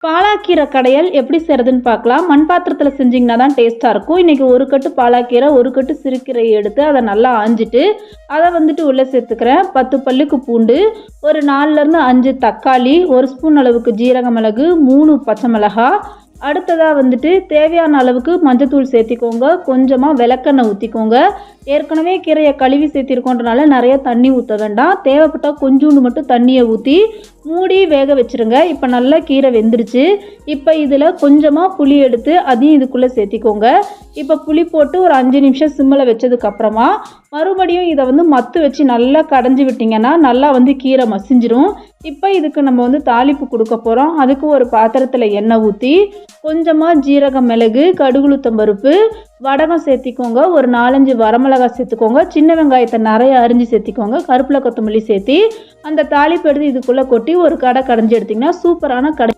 பாலாக்கீரை கடையல் எப்படி செய்கிறதுன்னு பார்க்கலாம். மண் பாத்திரத்தில் செஞ்சிங்கன்னா தான் டேஸ்ட்டாக இருக்கும். இன்றைக்கி ஒரு கட்டு பாலாக்கீரை, ஒரு கட்டு சிறுகீரையை எடுத்து அதை நல்லா ஆஞ்சிட்டு அதை உள்ளே சேர்த்துக்கிறேன். 10 பல்லுக்கு பூண்டு, ஒரு 4லேருந்து 5 தக்காளி, 1 ஸ்பூன் அளவுக்கு ஜீரக மிளகு, 3 பச்சை மிளகாய். அடுத்ததாக தேவையான அளவுக்கு மஞ்சத்தூள் சேர்த்திக்கோங்க. கொஞ்சமாக விளக்கெண்ணெய் ஊற்றிக்கோங்க. ஏற்கனவே கீரையை கழுவி சேர்த்திருக்கோன்றனால நிறைய தண்ணி ஊற்ற வேண்டாம். தேவைப்பட்டால் கொஞ்சோண்டு மட்டும் தண்ணியை ஊற்றி மூடி வேக வச்சுருங்க. இப்போ நல்லா கீரை வெந்துருச்சு. இப்போ இதில் கொஞ்சமாக புளி எடுத்து அதையும் இதுக்குள்ளே சேர்த்திக்கோங்க. இப்போ புளி போட்டு ஒரு 5 நிமிஷம் சிம்மில் வச்சதுக்கப்புறமா மறுபடியும் இதை மத்து வச்சு நல்லா கடைஞ்சி விட்டிங்கன்னா நல்லா கீரை மசிஞ்சிரும். இப்போ இதுக்கு நம்ம தாளிப்பு கொடுக்க போகிறோம். அதுக்கு ஒரு பாத்திரத்தில் எண்ணெய் ஊற்றி கொஞ்சமாக ஜீரக மிளகு, கடுகுளுத்தம் பருப்பு, வடகம் சேர்த்திக்கோங்க. ஒரு 4-5 வரமிளகாய் சேர்த்துக்கோங்க. சின்ன வெங்காயத்தை நிறைய அரிஞ்சு சேர்த்திக்கோங்க. கருப்பில் கொத்தமல்லி சேர்த்தி அந்த தாளிப்பு எடுத்து இதுக்குள்ளே கொட்டி ஒரு கடை கடைஞ்சி எடுத்திங்கன்னா சூப்பரான கடை